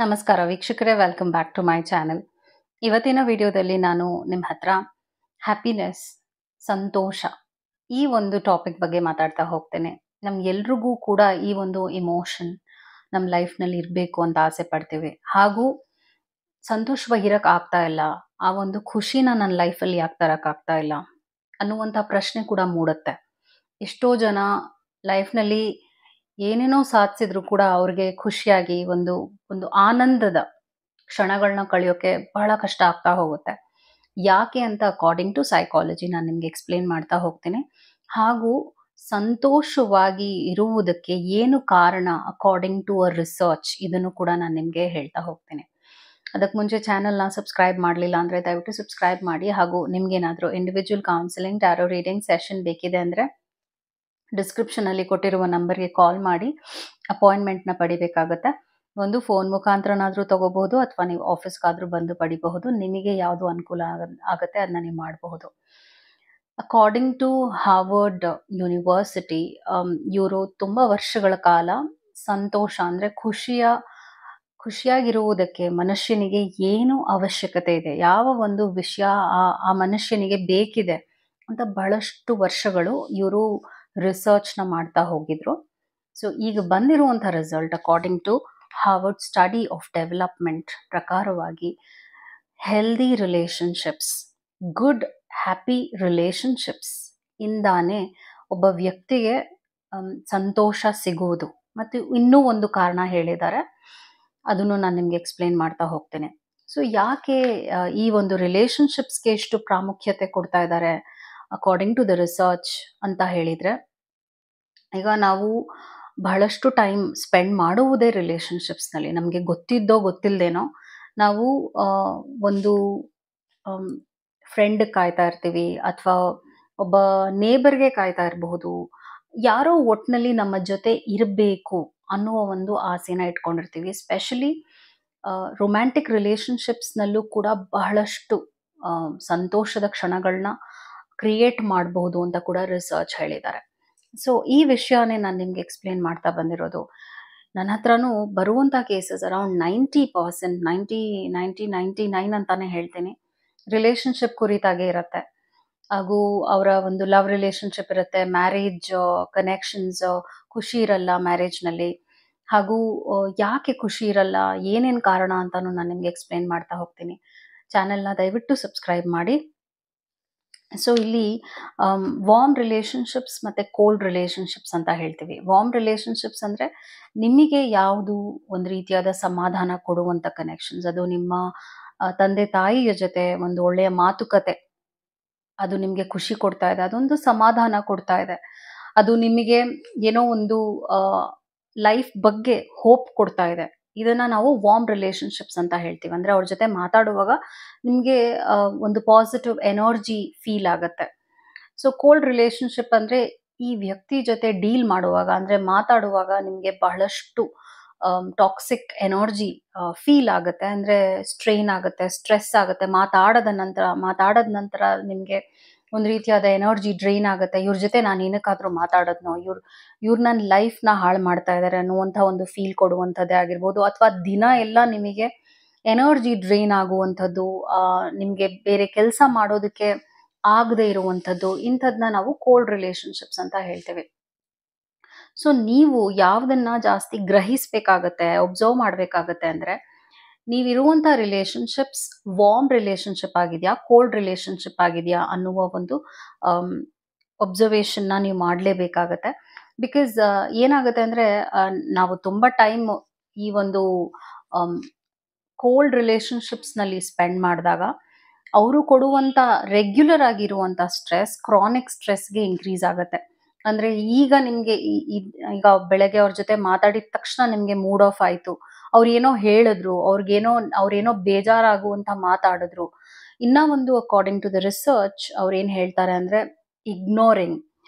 ನಮಸ್ಕಾರ ವೀಕ್ಷಕರೇ, welcome back to my channel. ಇವತ್ತಿನ ವಿಡಿಯೋದಲ್ಲಿ ನಾನು ನಿಮ್ಮ ಹತ್ರ ಹ್ಯಾಪಿನೆಸ್, ಸಂತೋಷ ಈ ಒಂದು ಟಾಪಿಕ್ ಬಗ್ಗೆ ಮಾತಾಡ್ತಾ ಹೋಗ್ತೇನೆ. ನಮ್ಗೆಲ್ರಿಗೂ ಕೂಡ ಈ ಒಂದು ಇಮೋಷನ್ ನಮ್ಮ ಲೈಫ್ನಲ್ಲಿ ಇರಬೇಕು ಅಂತ ಆಸೆ ಪಡ್ತೀವಿ. ಹಾಗೂ ಸಂತೋಷವಾಗಿರಕ್ಕೆ ಆಗ್ತಾ ಇಲ್ಲ, ಆ ಒಂದು ಖುಷಿನ ನನ್ನ ಲೈಫಲ್ಲಿ ಯಾಕೆ ತರಕ್ಕೆ ಆಗ್ತಾ ಇಲ್ಲ ಅನ್ನುವಂಥ ಪ್ರಶ್ನೆ ಕೂಡ ಮೂಡುತ್ತೆ. ಎಷ್ಟೋ ಜನ ಲೈಫ್ನಲ್ಲಿ ಏನೇನೋ ಸಾಧಿಸಿದ್ರು ಕೂಡ ಅವ್ರಿಗೆ ಖುಷಿಯಾಗಿ ಒಂದು ಒಂದು ಆನಂದದ ಕ್ಷಣಗಳನ್ನ ಕಳೆಯೋಕೆ ಬಹಳ ಕಷ್ಟ ಆಗ್ತಾ ಹೋಗುತ್ತೆ. ಯಾಕೆ ಅಂತ ಅಕಾರ್ಡಿಂಗ್ ಟು ಸೈಕಾಲಜಿ ನಾನು ನಿಮ್ಗೆ ಎಕ್ಸ್ಪ್ಲೇನ್ ಮಾಡ್ತಾ ಹೋಗ್ತೀನಿ. ಹಾಗೂ ಸಂತೋಷವಾಗಿ ಇರುವುದಕ್ಕೆ ಏನು ಕಾರಣ ಅಕಾರ್ಡಿಂಗ್ ಟು ಅ ರಿಸರ್ಚ್, ಇದನ್ನು ಕೂಡ ನಾನು ನಿಮಗೆ ಹೇಳ್ತಾ ಹೋಗ್ತೀನಿ. ಅದಕ್ಕೆ ಮುಂಚೆ ಚಾನಲ್ನ ಸಬ್ಸ್ಕ್ರೈಬ್ ಮಾಡಲಿಲ್ಲ ಅಂದರೆ ದಯವಿಟ್ಟು ಸಬ್ಸ್ಕ್ರೈಬ್ ಮಾಡಿ. ಹಾಗೂ ನಿಮ್ಗೇನಾದರೂ individual counselling, tarot reading session ಬೇಕಿದೆ ಅಂದರೆ ಡಿಸ್ಕ್ರಿಪ್ಷನಲ್ಲಿ ಕೊಟ್ಟಿರುವ ನಂಬರ್ಗೆ ಕಾಲ್ ಮಾಡಿ ಅಪಾಯಿಂಟ್ಮೆಂಟ್ನ ಪಡಿಬೇಕಾಗುತ್ತೆ. ಒಂದು ಫೋನ್ ಮುಖಾಂತರನಾದರೂ ತಗೋಬಹುದು, ಅಥವಾ ನೀವು ಆಫೀಸ್ಗಾದರೂ ಬಂದು ಪಡಿಬಹುದು. ನಿಮಗೆ ಯಾವುದು ಅನುಕೂಲ ಆಗುತ್ತೆ ಅದನ್ನ ನೀವು ಮಾಡಬಹುದು. ಅಕಾರ್ಡಿಂಗ್ ಟು ಹಾರ್ವರ್ಡ್ ಯೂನಿವರ್ಸಿಟಿ, ಇವರು ತುಂಬ ವರ್ಷಗಳ ಕಾಲ ಸಂತೋಷ ಅಂದರೆ ಖುಷಿಯಾಗಿರುವುದಕ್ಕೆ ಮನುಷ್ಯನಿಗೆ ಏನು ಅವಶ್ಯಕತೆ ಇದೆ, ಯಾವ ಒಂದು ವಿಷಯ ಆ ಮನುಷ್ಯನಿಗೆ ಬೇಕಿದೆ ಅಂತ ಬಹಳಷ್ಟು ವರ್ಷಗಳು ಇವರು ರಿಸರ್ಚ್ನ ಮಾಡ್ತಾ ಹೋಗಿದ್ರು. ಸೊ ಈಗ ಬಂದಿರುವಂಥ result according to Harvard study of development ಪ್ರಕಾರವಾಗಿ healthy relationships, good happy relationships ಇಂದಾನೆ ಒಬ್ಬ ವ್ಯಕ್ತಿಗೆ ಸಂತೋಷ ಸಿಗುವುದು. ಮತ್ತು ಇನ್ನೂ ಒಂದು ಕಾರಣ ಹೇಳಿದ್ದಾರೆ, ಅದನ್ನು ನಾನು ನಿಮಗೆ ಎಕ್ಸ್ಪ್ಲೇನ್ ಮಾಡ್ತಾ ಹೋಗ್ತೇನೆ. ಸೊ ಯಾಕೆ ಈ ಒಂದು ರಿಲೇಶನ್ಶಿಪ್ಸ್ಗೆ ಎಷ್ಟು ಪ್ರಾಮುಖ್ಯತೆ ಕೊಡ್ತಾ ಇದ್ದಾರೆ ಅಕಾರ್ಡಿಂಗ್ ಟು ದ ರಿಸರ್ಚ್ ಅಂತ ಹೇಳಿದರೆ, ಈಗ ನಾವು ಬಹಳಷ್ಟು ಟೈಮ್ ಸ್ಪೆಂಡ್ ಮಾಡುವುದೇ ರಿಲೇಶನ್ಶಿಪ್ಸ್ನಲ್ಲಿ. ನಮಗೆ ಗೊತ್ತಿದ್ದೋ ಗೊತ್ತಿಲ್ಲದೇನೋ ನಾವು ಒಂದು ಫ್ರೆಂಡ್ ಕಾಯ್ತಾ ಇರ್ತೀವಿ, ಅಥವಾ ಒಬ್ಬ ನೇಬರ್ಗೆ ಕಾಯ್ತಾ ಇರಬಹುದು. ಯಾರೋ ಒಟ್ಟಿನಲ್ಲಿ ನಮ್ಮ ಜೊತೆ ಇರಬೇಕು ಅನ್ನುವ ಒಂದು ಆಸೆನ ಇಟ್ಕೊಂಡಿರ್ತೀವಿ. ಎಸ್ಪೆಷಲಿ ರೊಮ್ಯಾಂಟಿಕ್ ರಿಲೇಶನ್ಶಿಪ್ಸ್ನಲ್ಲೂ ಕೂಡ ಬಹಳಷ್ಟು ಸಂತೋಷದ ಕ್ಷಣಗಳನ್ನ ಕ್ರಿಯೇಟ್ ಮಾಡಬಹುದು ಅಂತ ಕೂಡ ರಿಸರ್ಚ್ ಹೇಳಿದ್ದಾರೆ. ಸೊ ಈ ವಿಷಯನೇ ನಾನು ನಿಮ್ಗೆ ಎಕ್ಸ್ಪ್ಲೇನ್ ಮಾಡ್ತಾ ಬಂದಿರೋದು. ನನ್ನ ಹತ್ರನೂ ಬರುವಂಥ ಕೇಸಸ್ ಅರೌಂಡ್ 90%, 99 ಅಂತಾನೆ ಹೇಳ್ತೀನಿ, ರಿಲೇಶನ್ಶಿಪ್ ಕುರಿತಾಗೆ ಇರುತ್ತೆ. ಹಾಗೂ ಅವರ ಒಂದು ಲವ್ ರಿಲೇಶನ್ಶಿಪ್ ಇರುತ್ತೆ, ಮ್ಯಾರೇಜ್ ಕನೆಕ್ಷನ್ಸ್, ಖುಷಿ ಇರಲ್ಲ ಮ್ಯಾರೇಜ್ನಲ್ಲಿ. ಹಾಗೂ ಯಾಕೆ ಖುಷಿ ಇರಲ್ಲ, ಏನೇನು ಕಾರಣ ಅಂತಾನು ನಾನು ನಿಮ್ಗೆ ಎಕ್ಸ್ಪ್ಲೇನ್ ಮಾಡ್ತಾ ಹೋಗ್ತೀನಿ. ಚಾನೆಲ್ನ ದಯವಿಟ್ಟು ಸಬ್ಸ್ಕ್ರೈಬ್ ಮಾಡಿ. ಸೊ ಇಲ್ಲಿ ವಾರ್ಮ್ ರಿಲೇಶನ್ಶಿಪ್ಸ್ ಮತ್ತು ಕೋಲ್ಡ್ ರಿಲೇಶನ್ಶಿಪ್ಸ್ ಅಂತ ಹೇಳ್ತೀವಿ. ವಾರ್ಮ್ ರಿಲೇಶನ್ಶಿಪ್ಸ್ ಅಂದರೆ ನಿಮಗೆ ಯಾವುದು ಒಂದು ರೀತಿಯಾದ ಸಮಾಧಾನ ಕೊಡುವಂಥ ಕನೆಕ್ಷನ್ಸ್, ಅದು ನಿಮ್ಮ ತಂದೆ ತಾಯಿಯ ಜೊತೆ ಒಂದು ಒಳ್ಳೆಯ ಮಾತುಕತೆ, ಅದು ನಿಮಗೆ ಖುಷಿ ಕೊಡ್ತಾ ಇದೆ, ಅದೊಂದು ಸಮಾಧಾನ ಕೊಡ್ತಾ ಇದೆ, ಅದು ನಿಮಗೆ ಏನೋ ಒಂದು ಲೈಫ್ ಬಗ್ಗೆ ಹೋಪ್ ಕೊಡ್ತಾ ಇದೆ. ಇದನ್ನು ನಾವು ವಾರ್ಮ್ ರಿಲೇಶನ್ಶಿಪ್ಸ್ ಅಂತ ಹೇಳ್ತೀವಿ. ಅಂದರೆ ಅವ್ರ ಜೊತೆ ಮಾತಾಡುವಾಗ ನಿಮಗೆ ಒಂದು ಪಾಸಿಟಿವ್ ಎನರ್ಜಿ ಫೀಲ್ ಆಗುತ್ತೆ. ಸೊ ಕೋಲ್ಡ್ ರಿಲೇಶನ್ಶಿಪ್ ಅಂದರೆ ಈ ವ್ಯಕ್ತಿ ಜೊತೆ ಡೀಲ್ ಮಾಡುವಾಗ, ಅಂದರೆ ಮಾತಾಡುವಾಗ ನಿಮಗೆ ಬಹಳಷ್ಟು ಟಾಕ್ಸಿಕ್ ಎನರ್ಜಿ ಫೀಲ್ ಆಗುತ್ತೆ. ಅಂದರೆ ಸ್ಟ್ರೈನ್ ಆಗುತ್ತೆ, ಸ್ಟ್ರೆಸ್ ಆಗುತ್ತೆ. ಮಾತಾಡದ ನಂತರ ನಿಮಗೆ ಒಂದು ರೀತಿಯಾದ ಎನರ್ಜಿ ಡ್ರೈನ್ ಆಗುತ್ತೆ. ಇವ್ರ ಜೊತೆ ನಾನು ಏನಕ್ಕಾದರೂ ಮಾತಾಡೋದ್ನೋ, ಇವ್ರು ನನ್ನ ಲೈಫ್ನ ಹಾಳು ಮಾಡ್ತಾ ಇದ್ದಾರೆ ಅನ್ನುವಂಥ ಒಂದು ಫೀಲ್ ಕೊಡುವಂಥದ್ದೇ ಆಗಿರ್ಬೋದು. ಅಥವಾ ದಿನ ಎಲ್ಲ ನಿಮಗೆ ಎನರ್ಜಿ ಡ್ರೈನ್ ಆಗುವಂಥದ್ದು, ನಿಮಗೆ ಬೇರೆ ಕೆಲಸ ಮಾಡೋದಕ್ಕೆ ಆಗದೆ ಇರುವಂಥದ್ದು, ಇಂಥದ್ದನ್ನ ನಾವು ಕೋಲ್ಡ್ ರಿಲೇಶನ್ಶಿಪ್ಸ್ ಅಂತ ಹೇಳ್ತೇವೆ. ಸೊ ನೀವು ಯಾವುದನ್ನ ಜಾಸ್ತಿ ಗ್ರಹಿಸಬೇಕಾಗತ್ತೆ, ಒಬ್ಸರ್ವ್ ಮಾಡಬೇಕಾಗತ್ತೆ ಅಂದರೆ, ನೀವಿರುವಂಥ ರಿಲೇಶನ್ಶಿಪ್ಸ್ ವಾರ್ಮ್ ರಿಲೇಶನ್ಶಿಪ್ ಆಗಿದೆಯಾ, ಕೋಲ್ಡ್ ರಿಲೇಶನ್ಶಿಪ್ ಆಗಿದೆಯಾ ಅನ್ನುವ ಒಂದು ಒಬ್ಸರ್ವೇಷನ್ನ ನೀವು ಮಾಡಲೇಬೇಕಾಗತ್ತೆ. ಬಿಕಾಸ್ ಏನಾಗುತ್ತೆ ಅಂದರೆ, ನಾವು ತುಂಬ ಟೈಮ್ ಈ ಒಂದು ಕೋಲ್ಡ್ ರಿಲೇಶನ್ಶಿಪ್ಸ್ನಲ್ಲಿ ಸ್ಪೆಂಡ್ ಮಾಡಿದಾಗ ಅವರು ಕೊಡುವಂಥ ರೆಗ್ಯುಲರ್ ಆಗಿರುವಂಥ ಸ್ಟ್ರೆಸ್ ಕ್ರಾನಿಕ್ ಸ್ಟ್ರೆಸ್ಗೆ ಇನ್ಕ್ರೀಸ್ ಆಗುತ್ತೆ. ಅಂದರೆ ಈಗ ನಿಮಗೆ ಈಗ ಬೆಳಗ್ಗೆ ಅವ್ರ ಜೊತೆ ಮಾತಾಡಿದ ತಕ್ಷಣ ನಿಮಗೆ ಮೂಡ್ ಆಫ್ ಆಯಿತು, ಅವ್ರೇನೋ ಹೇಳಿದ್ರು, ಅವ್ರೇನೋ ಬೇಜಾರಾಗುವಂಥ ಮಾತಾಡಿದ್ರು. ಇನ್ನೂ ಒಂದು ಅಕಾರ್ಡಿಂಗ್ ಟು ದ ರಿಸರ್ಚ್ ಅವ್ರೇನು ಹೇಳ್ತಾರೆ ಅಂದರೆ, ಇಗ್ನೋರಿಂಗ್,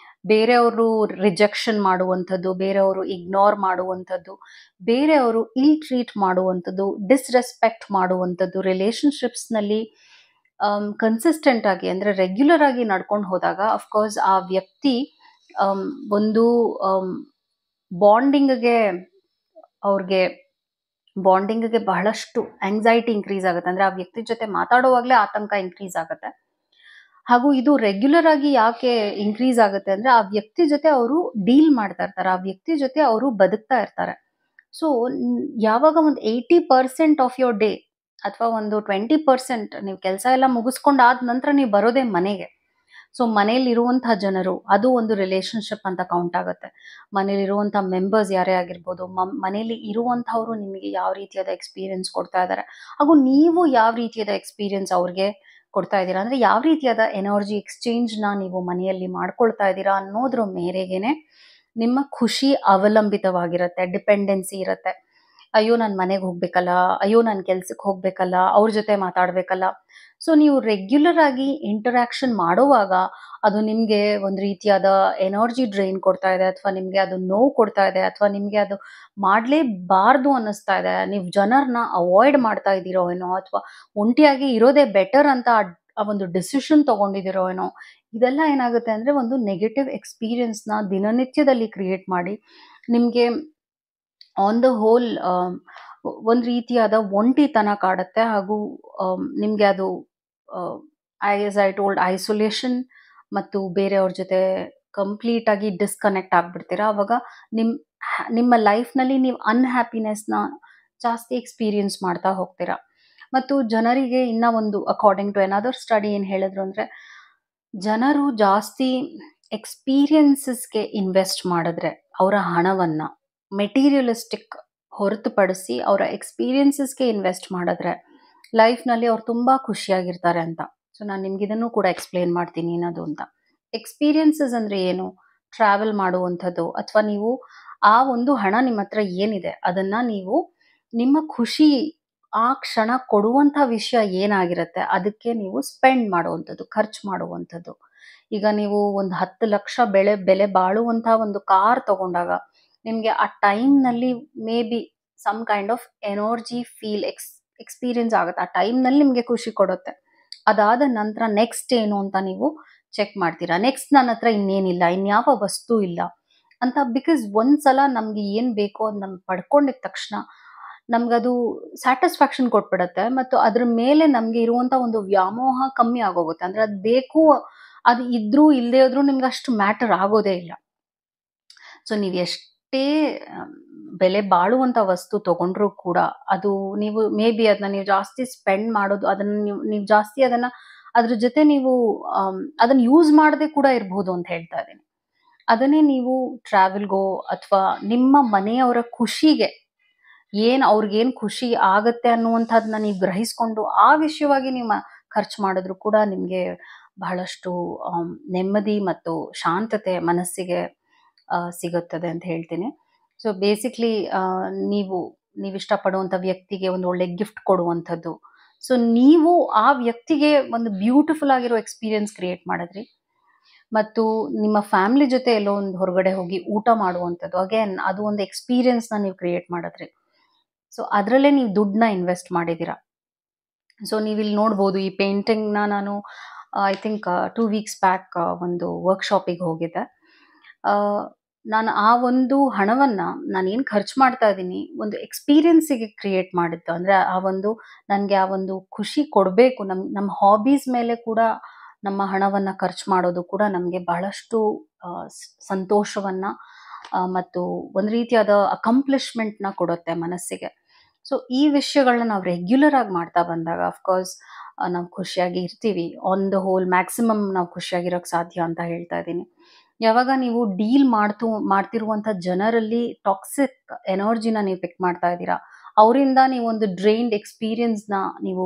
ಬೇರೆಯವರು ರಿಜೆಕ್ಷನ್ ಮಾಡುವಂಥದ್ದು, ಬೇರೆಯವರು ಇಗ್ನೋರ್ ಮಾಡುವಂಥದ್ದು, ಬೇರೆಯವರು ಇಲ್ ಟ್ರೀಟ್ ಮಾಡುವಂಥದ್ದು, ಡಿಸ್ರೆಸ್ಪೆಕ್ಟ್ ಮಾಡುವಂಥದ್ದು ರಿಲೇಶನ್ಶಿಪ್ಸ್ನಲ್ಲಿ ಕನ್ಸಿಸ್ಟೆಂಟ್ ಆಗಿ, ಅಂದರೆ ರೆಗ್ಯುಲರ್ ಆಗಿ ನಡ್ಕೊಂಡು ಹೋದಾಗ ಅಫ್ಕೋರ್ಸ್ ಆ ವ್ಯಕ್ತಿ ಒಂದು ಬಾಂಡಿಂಗ್ಗೆ ಅವ್ರಿಗೆ ಬಾಂಡಿಂಗ್ಗೆ ಬಹಳಷ್ಟು ಆಂಗ್ಸೈಟಿ ಇನ್ಕ್ರೀಸ್ ಆಗುತ್ತೆ. ಅಂದ್ರೆ ಆ ವ್ಯಕ್ತಿ ಜೊತೆ ಮಾತಾಡುವಾಗಲೇ ಆತಂಕ ಇನ್ಕ್ರೀಸ್ ಆಗುತ್ತೆ. ಹಾಗೂ ಇದು ರೆಗ್ಯುಲರ್ ಆಗಿ ಯಾಕೆ ಇನ್ಕ್ರೀಸ್ ಆಗುತ್ತೆ ಅಂದ್ರೆ ಆ ವ್ಯಕ್ತಿ ಜೊತೆ ಅವರು ಡೀಲ್ ಮಾಡ್ತಾ ಇರ್ತಾರೆ, ಆ ವ್ಯಕ್ತಿ ಜೊತೆ ಅವರು ಬದುಕ್ತಾ ಇರ್ತಾರೆ. ಸೊ ಯಾವಾಗ ಒಂದು 80% ಆಫ್ ಯೋರ್ ಡೇ ಅಥವಾ ಒಂದು 20% ನೀವು ಕೆಲಸ ಎಲ್ಲ ಮುಗಿಸ್ಕೊಂಡಾದ ನಂತರ ನೀವು ಬರೋದೇ ಮನೆಗೆ. ಸೊ ಮನೇಲಿ ಇರುವಂತಹ ಜನರು, ಅದು ಒಂದು ರಿಲೇಶನ್ಶಿಪ್ ಅಂತ ಕೌಂಟ್ ಆಗುತ್ತೆ. ಮನೇಲಿ ಇರುವಂತಹ ಮೆಂಬರ್ಸ್ ಯಾರೇ ಆಗಿರ್ಬೋದು, ಮನೇಲಿ ಇರುವಂತಹವರು ನಿಮಗೆ ಯಾವ ರೀತಿಯಾದ ಎಕ್ಸ್ಪೀರಿಯನ್ಸ್ ಕೊಡ್ತಾ ಇದ್ದಾರೆ, ಹಾಗೂ ನೀವು ಯಾವ ರೀತಿಯಾದ ಎಕ್ಸ್ಪೀರಿಯನ್ಸ್ ಅವ್ರಿಗೆ ಕೊಡ್ತಾ ಇದ್ದೀರಾ, ಅಂದ್ರೆ ಯಾವ ರೀತಿಯಾದ ಎನರ್ಜಿ ಎಕ್ಸ್ಚೇಂಜ್ ನ ನೀವು ಮನೆಯಲ್ಲಿ ಮಾಡ್ಕೊಳ್ತಾ ಇದ್ದೀರಾ ಅನ್ನೋದ್ರ ಮೇರೆಗೆನೆ ನಿಮ್ಮ ಖುಷಿ ಅವಲಂಬಿತವಾಗಿರುತ್ತೆ, ಡಿಪೆಂಡೆನ್ಸಿ ಇರುತ್ತೆ. ಅಯ್ಯೋ ನಾನು ಮನೆಗೆ ಹೋಗ್ಬೇಕಲ್ಲ, ಅಯ್ಯೋ ನಾನು ಕೆಲ್ಸಕ್ಕೆ ಹೋಗ್ಬೇಕಲ್ಲ, ಅವ್ರ ಜೊತೆ ಮಾತಾಡ್ಬೇಕಲ್ಲ. ಸೊ ನೀವು ರೆಗ್ಯುಲರ್ ಆಗಿ ಇಂಟರಾಕ್ಷನ್ ಮಾಡುವಾಗ ಅದು ನಿಮ್ಗೆ ಒಂದು ರೀತಿಯಾದ ಎನರ್ಜಿ ಡ್ರೈನ್ ಕೊಡ್ತಾ ಇದೆ, ಅಥವಾ ನಿಮ್ಗೆ ಅದು ನೋವು ಕೊಡ್ತಾ ಇದೆ, ಅಥವಾ ನಿಮ್ಗೆ ಅದು ಮಾಡ್ಲೇಬಾರ್ದು ಅನ್ನಿಸ್ತಾ ಇದೆ, ನೀವು ಜನರನ್ನ ಅವಾಯ್ಡ್ ಮಾಡ್ತಾ ಇದ್ದೀರೋ ಏನೋ, ಅಥವಾ ಒಂಟಿಯಾಗಿ ಇರೋದೇ ಬೆಟರ್ ಅಂತ ಆ ಒಂದು ಡಿಸಿಷನ್ ತಗೊಂಡಿದ್ದೀರೋ ಏನೋ. ಇದೆಲ್ಲ ಏನಾಗುತ್ತೆ ಅಂದ್ರೆ ಒಂದು ನೆಗೆಟಿವ್ ಎಕ್ಸ್ಪೀರಿಯನ್ಸ್ ನ ದಿನನಿತ್ಯದಲ್ಲಿ ಕ್ರಿಯೇಟ್ ಮಾಡಿ ನಿಮ್ಗೆ ಆನ್ ದ ಹೋಲ್ ಒಂದು ರೀತಿಯಾದ ಒಂಟಿತನ ಕಾಡುತ್ತೆ. ಹಾಗೂ ನಿಮ್ಗೆ ಅದು ಆಸ್ ಐ ಟೋಲ್ಡ್ ಐಸೋಲೇಷನ್ ಮತ್ತು ಬೇರೆಯವ್ರ ಜೊತೆ ಕಂಪ್ಲೀಟ್ ಆಗಿ ಡಿಸ್ಕನೆಕ್ಟ್ ಆಗ್ಬಿಡ್ತೀರಾ. ಅವಾಗ ನಿಮ್ಮ ಲೈಫ್ನಲ್ಲಿ ನೀವು ಅನ್ಹ್ಯಾಪಿನೆಸ್ನ ಜಾಸ್ತಿ ಎಕ್ಸ್ಪೀರಿಯನ್ಸ್ ಮಾಡ್ತಾ ಹೋಗ್ತೀರಾ. ಮತ್ತು ಜನರಿಗೆ ಇನ್ನ ಒಂದು ಅಕಾರ್ಡಿಂಗ್ ಟು ಅನದರ್ ಸ್ಟಡಿ ಏನು ಹೇಳಿದ್ರು ಅಂದ್ರೆ, ಜನರು ಜಾಸ್ತಿ ಎಕ್ಸ್ಪೀರಿಯನ್ಸಸ್ಗೆ ಇನ್ವೆಸ್ಟ್ ಮಾಡಿದ್ರೆ ಅವರ ಹಣವನ್ನ ಮೆಟೀರಿಯಲಿಸ್ಟಿಕ್ ಹೊರತುಪಡಿಸಿ ಅವರ ಎಕ್ಸ್ಪೀರಿಯನ್ಸಸ್ಗೆ ಇನ್ವೆಸ್ಟ್ ಮಾಡಿದ್ರೆ ಲೈಫ್ನಲ್ಲಿ ಅವ್ರು ತುಂಬಾ ಖುಷಿಯಾಗಿರ್ತಾರೆ ಅಂತ. ಸೊ ನಾನು ನಿಮ್ಗೆ ಇದನ್ನು ಕೂಡ ಎಕ್ಸ್ಪ್ಲೇನ್ ಮಾಡ್ತೀನಿ ಏನದು ಅಂತ. ಎಕ್ಸ್ಪೀರಿಯನ್ಸಸ್ ಅಂದ್ರೆ ಏನು? ಟ್ರಾವೆಲ್ ಮಾಡುವಂಥದ್ದು, ಅಥವಾ ನೀವು ಆ ಒಂದು ಹಣ ನಿಮ್ಮ ಹತ್ರ ಏನಿದೆ ಅದನ್ನ ನೀವು ನಿಮ್ಮ ಖುಷಿ ಆ ಕ್ಷಣ ಕೊಡುವಂಥ ವಿಷಯ ಏನಾಗಿರುತ್ತೆ ಅದಕ್ಕೆ ನೀವು ಸ್ಪೆಂಡ್ ಮಾಡುವಂಥದ್ದು, ಖರ್ಚು ಮಾಡುವಂಥದ್ದು. ಈಗ ನೀವು ಒಂದು 10 ಲಕ್ಷ ಬೆಲೆ ಬಾಳುವಂತಹ ಒಂದು ಕಾರ್ ತಗೊಂಡಾಗ ನಿಮ್ಗೆ ಆ ಟೈಮ್ನಲ್ಲಿ may be some kind of energy feel experience ಆಗುತ್ತೆ, ಆ ಟೈಮ್ನಲ್ಲಿ ನಿಮ್ಗೆ ಖುಷಿ ಕೊಡುತ್ತೆ. ಅದಾದ ನಂತರ ನೆಕ್ಸ್ಟ್ ಏನು ಅಂತ ನೀವು ಚೆಕ್ ಮಾಡ್ತೀರಾ. ನೆಕ್ಸ್ಟ್ ನನ್ನ ಹತ್ರ ಇನ್ನೇನಿಲ್ಲ, ಇನ್ಯಾವ ವಸ್ತು ಇಲ್ಲ ಅಂತ. ಬಿಕಾಸ್ ಒಂದ್ಸಲ ನಮ್ಗೆ ಏನ್ ಬೇಕೋ ಅದು ನಮ್ಗೆ ಪಡ್ಕೊಂಡಿದ ತಕ್ಷಣ ನಮ್ಗದು ಸ್ಯಾಟಿಸ್ಫ್ಯಾಕ್ಷನ್ ಕೊಟ್ಬಿಡತ್ತೆ, ಮತ್ತು ಅದ್ರ ಮೇಲೆ ನಮ್ಗೆ ಇರುವಂತ ಒಂದು ವ್ಯಾಮೋಹ ಕಮ್ಮಿ ಆಗೋಗುತ್ತೆ. ಅಂದ್ರೆ ಅದು ಬೇಕು, ಅದು ಇದ್ರೂ ಇಲ್ಲದೆ ಇದ್ರೂ ನಿಮ್ಗೆ ಅಷ್ಟು ಮ್ಯಾಟರ್ ಆಗೋದೇ ಇಲ್ಲ. ಸೊ ನೀವು ಎಷ್ಟೇ ಬೆಲೆ ಬಾಳುವಂತ ವಸ್ತು ತಗೊಂಡ್ರು ಕೂಡ ಅದು ನೀವು ಮೇ ಬಿ ಅದನ್ನ ನೀವು ಜಾಸ್ತಿ ಸ್ಪೆಂಡ್ ಮಾಡೋದು, ಅದನ್ನ ನೀವು ಜಾಸ್ತಿ ಅದನ್ನ ಅದ್ರ ಜೊತೆ ನೀವು ಅದನ್ನ ಯೂಸ್ ಮಾಡದೆ ಕೂಡ ಇರಬಹುದು ಅಂತ ಹೇಳ್ತಾ ಇದ್ದೀನಿ. ಅದನ್ನೇ ನೀವು ಟ್ರಾವೆಲ್ಗೋ ಅಥವಾ ನಿಮ್ಮ ಮನೆಯವರ ಖುಷಿಗೆ ಅವ್ರಿಗೇನ್ ಖುಷಿ ಆಗತ್ತೆ ಅನ್ನುವಂಥದ್ದನ್ನ ನೀವು ಗ್ರಹಿಸ್ಕೊಂಡು ಆ ವಿಷಯವಾಗಿ ನೀವು ಖರ್ಚು ಮಾಡಿದ್ರು ಕೂಡ ನಿಮ್ಗೆ ಬಹಳಷ್ಟು ನೆಮ್ಮದಿ ಮತ್ತು ಶಾಂತತೆ ಮನಸ್ಸಿಗೆ ಸಿಗುತ್ತದೆ ಅಂತ ಹೇಳ್ತೀನಿ. ಸೊ ಬೇಸಿಕ್ಲಿ ನೀವು ಇಷ್ಟಪಡುವಂಥ ವ್ಯಕ್ತಿಗೆ ಒಂದು ಒಳ್ಳೆ ಗಿಫ್ಟ್ ಕೊಡುವಂಥದ್ದು. ಸೊ ನೀವು ಆ ವ್ಯಕ್ತಿಗೆ ಒಂದು ಬ್ಯೂಟಿಫುಲ್ ಆಗಿರೋ ಎಕ್ಸ್ಪೀರಿಯನ್ಸ್ ಕ್ರಿಯೇಟ್ ಮಾಡಿದ್ರಿ, ಮತ್ತು ನಿಮ್ಮ ಫ್ಯಾಮಿಲಿ ಜೊತೆ ಎಲ್ಲೋ ಒಂದು ಹೊರಗಡೆ ಹೋಗಿ ಊಟ ಮಾಡುವಂಥದ್ದು, ಅಗೇನ್ ಅದು ಒಂದು ಎಕ್ಸ್ಪೀರಿಯನ್ಸ್ನ ನೀವು ಕ್ರಿಯೇಟ್ ಮಾಡಿದ್ರಿ. ಸೊ ಅದರಲ್ಲೇ ನೀವು ದುಡ್ಡನ್ನ ಇನ್ವೆಸ್ಟ್ ಮಾಡಿದ್ದೀರಾ. ಸೊ ನೀವು ಇಲ್ಲಿ ನೋಡ್ಬೋದು, ಈ ಪೇಂಟಿಂಗ್ನ ನಾನು ಐ ಥಿಂಕ್ 2 ವೀಕ್ಸ್ ಬ್ಯಾಕ್ ಒಂದು ವರ್ಕ್ಶಾಪಿಗೆ ಹೋಗಿದ್ದೆ. ನಾನು ಆ ಒಂದು ಹಣವನ್ನ ನಾನೇನು ಖರ್ಚು ಮಾಡ್ತಾ ಇದ್ದೀನಿ ಒಂದು ಎಕ್ಸ್ಪೀರಿಯನ್ಸಿಗೆ ಕ್ರಿಯೇಟ್ ಮಾಡಿದ್ದು. ಅಂದ್ರೆ ಆ ಒಂದು ನನಗೆ ಆ ಒಂದು ಖುಷಿ ಕೊಡಬೇಕು, ನಮ್ಮ ಹಾಬೀಸ್ ಮೇಲೆ ಕೂಡ ನಮ್ಮ ಹಣವನ್ನ ಖರ್ಚು ಮಾಡೋದು ಕೂಡ ನಮಗೆ ಬಹಳಷ್ಟು ಸಂತೋಷವನ್ನ ಮತ್ತು ಒಂದು ರೀತಿಯಾದ ಅಕಂಪ್ಲಿಷ್ಮೆಂಟ್ನ ಕೊಡುತ್ತೆ ಮನಸ್ಸಿಗೆ. ಸೊ ಈ ವಿಷಯಗಳನ್ನ ನಾವು ರೆಗ್ಯುಲರ್ ಆಗಿ ಮಾಡ್ತಾ ಬಂದಾಗ ಅಫ್ಕೋರ್ಸ್ ನಾವು ಖುಷಿಯಾಗಿ ಇರ್ತೀವಿ. ಆನ್ ದ ಹೋಲ್ ಮ್ಯಾಕ್ಸಿಮಮ್ ನಾವು ಖುಷಿಯಾಗಿರೋಕ್ಕೆ ಸಾಧ್ಯ ಅಂತ ಹೇಳ್ತಾ ಇದ್ದೀನಿ. ಯಾವಾಗ ನೀವು ಡೀಲ್ ಮಾಡ್ತಿರುವಂಥ ಜನರಲ್ಲಿ ಟಾಕ್ಸಿಕ್ ಎನರ್ಜಿನ ನೀವು ಪಿಕ್ ಮಾಡ್ತಾ ಇದ್ದೀರಾ, ಅವರಿಂದ ನೀವು ಒಂದು ಡ್ರೈನ್ಡ್ ಎಕ್ಸ್ಪೀರಿಯನ್ಸ್ನ ನೀವು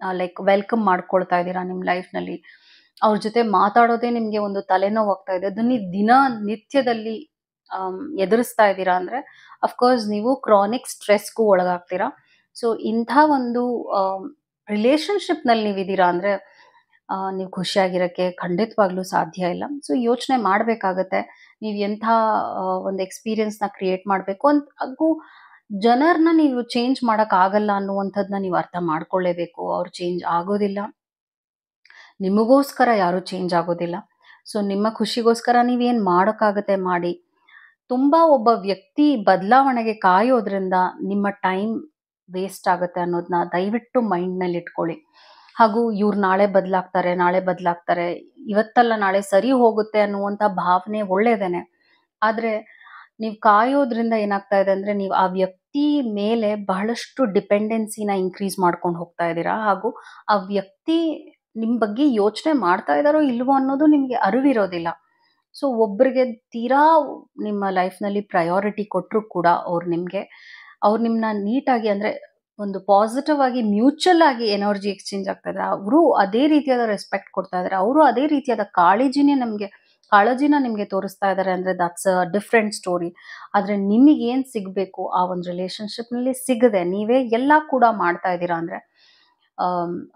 ಲೈಕ್ ವೆಲ್ಕಮ್ ಮಾಡ್ಕೊಳ್ತಾ ಇದ್ದೀರಾ ನಿಮ್ಮ ಲೈಫ್ನಲ್ಲಿ, ಅವ್ರ ಜೊತೆ ಮಾತಾಡೋದೇ ನಿಮಗೆ ಒಂದು ತಲೆನೋವು ಆಗ್ತಾ ಇದೆ, ಅದನ್ನ ದಿನ ನಿತ್ಯದಲ್ಲಿ ಎದುರಿಸ್ತಾ ಇದ್ದೀರಾ ಅಂದ್ರೆ ಅಫ್ಕೋರ್ಸ್ ನೀವು ಕ್ರಾನಿಕ್ ಸ್ಟ್ರೆಸ್ಗೂ ಒಳಗಾಗ್ತೀರಾ. ಸೊ ಇಂಥ ಒಂದು ರಿಲೇಶನ್ಶಿಪ್ನಲ್ಲಿ ನೀವಿದ್ದೀರಾ ಅಂದ್ರೆ ನೀವು ಖುಷಿಯಾಗಿರೋಕ್ಕೆ ಖಂಡಿತವಾಗ್ಲೂ ಸಾಧ್ಯ ಇಲ್ಲ. ಸೊ ಯೋಚನೆ ಮಾಡಬೇಕಾಗತ್ತೆ, ನೀವು ಎಂಥ ಒಂದು ಎಕ್ಸ್ಪೀರಿಯನ್ಸ್ನ ಕ್ರಿಯೇಟ್ ಮಾಡಬೇಕು ಅಂತ. ಹಾಗೂ ಜನರನ್ನ ನೀವು ಚೇಂಜ್ ಮಾಡೋಕ್ಕಾಗಲ್ಲ ಅನ್ನುವಂಥದ್ದನ್ನ ನೀವು ಅರ್ಥ ಮಾಡ್ಕೊಳ್ಳೇಬೇಕು. ಅವ್ರು ಚೇಂಜ್ ಆಗೋದಿಲ್ಲ, ನಿಮಗೋಸ್ಕರ ಯಾರು ಚೇಂಜ್ ಆಗೋದಿಲ್ಲ. ಸೊ ನಿಮ್ಮ ಖುಷಿಗೋಸ್ಕರ ನೀವೇನು ಮಾಡೋಕ್ಕಾಗತ್ತೆ ಮಾಡಿ. ತುಂಬ ಒಬ್ಬ ವ್ಯಕ್ತಿ ಬದಲಾವಣೆಗೆ ಕಾಯೋದ್ರಿಂದ ನಿಮ್ಮ ಟೈಮ್ ವೇಸ್ಟ್ ಆಗುತ್ತೆ ಅನ್ನೋದನ್ನ ದಯವಿಟ್ಟು ಮೈಂಡ್ನಲ್ಲಿ ಇಟ್ಕೊಳ್ಳಿ. ಹಾಗೂ ಇವ್ರು ನಾಳೆ ಬದಲಾಗ್ತಾರೆ, ನಾಳೆ ಬದಲಾಗ್ತಾರೆ, ಇವತ್ತಲ್ಲ ನಾಳೆ ಸರಿ ಹೋಗುತ್ತೆ ಅನ್ನುವಂಥ ಭಾವನೆ ಒಳ್ಳೇದೇನೆ. ಆದ್ರೆ ನೀವು ಕಾಯೋದ್ರಿಂದ ಏನಾಗ್ತಾ ಇದೆ ಅಂದ್ರೆ, ನೀವು ಆ ವ್ಯಕ್ತಿ ಮೇಲೆ ಬಹಳಷ್ಟು ಡಿಪೆಂಡೆನ್ಸಿನ ಇನ್ಕ್ರೀಸ್ ಮಾಡ್ಕೊಂಡು ಹೋಗ್ತಾ ಇದ್ದೀರಾ. ಹಾಗೂ ಆ ವ್ಯಕ್ತಿ ನಿಮ್ ಬಗ್ಗೆ ಯೋಚನೆ ಮಾಡ್ತಾ ಇದಾರೋ ಇಲ್ವೋ ಅನ್ನೋದು ನಿಮ್ಗೆ ಅರಿವಿರೋದಿಲ್ಲ. ಸೊ ಒಬ್ರಿಗೆ ತೀರಾ ನಿಮ್ಮ ಲೈಫ್ನಲ್ಲಿ ಪ್ರಯಾರಿಟಿ ಕೊಟ್ಟರು ಕೂಡ ಅವ್ರು ನಿಮ್ನ ನೀಟಾಗಿ ಅಂದ್ರೆ ಒಂದು ಪಾಸಿಟಿವ್ ಆಗಿ ಮ್ಯೂಚುವಲ್ ಆಗಿ ಎನರ್ಜಿ ಎಕ್ಸ್ಚೇಂಜ್ ಆಗ್ತಾ ಇದ್ದಾರೆ. ಅವರು ಅದೇ ರೀತಿಯಾದ ರೆಸ್ಪೆಕ್ಟ್ ಕೊಡ್ತಾ ಇದ್ದಾರೆ, ಅವರು ಅದೇ ರೀತಿಯಾದ ಕಾಳಜಿನ ನಿಮ್ಗೆ ತೋರಿಸ್ತಾ ಇದ್ದಾರೆ ಅಂದ್ರೆ ದಟ್ಸ್ ಅ ಡಿಫ್ರೆಂಟ್ ಸ್ಟೋರಿ. ಆದ್ರೆ ನಿಮಗೆ ಏನ್ ಸಿಗ್ಬೇಕು ಆ ಒಂದು ರಿಲೇಶನ್ಶಿಪ್ ನಲ್ಲಿ ಸಿಗದೆ ನೀವೇ ಎಲ್ಲ ಕೂಡ ಮಾಡ್ತಾ ಇದ್ದೀರಾ ಅಂದ್ರೆ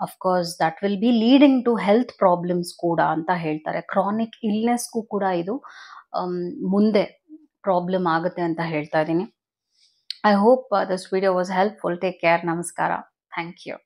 of course that will be leading to health problems ಕೂಡ ಅಂತ ಹೇಳ್ತಾರೆ. ಕ್ರಾನಿಕ್ ಇಲ್ನೆಸ್ಗೂ ಕೂಡ ಇದು ಮುಂದೆ ಪ್ರಾಬ್ಲಮ್ ಆಗುತ್ತೆ ಅಂತ ಹೇಳ್ತಾ ಇದ್ದೀನಿ. I hope this video was helpful. Take care. Namaskara. Thank you.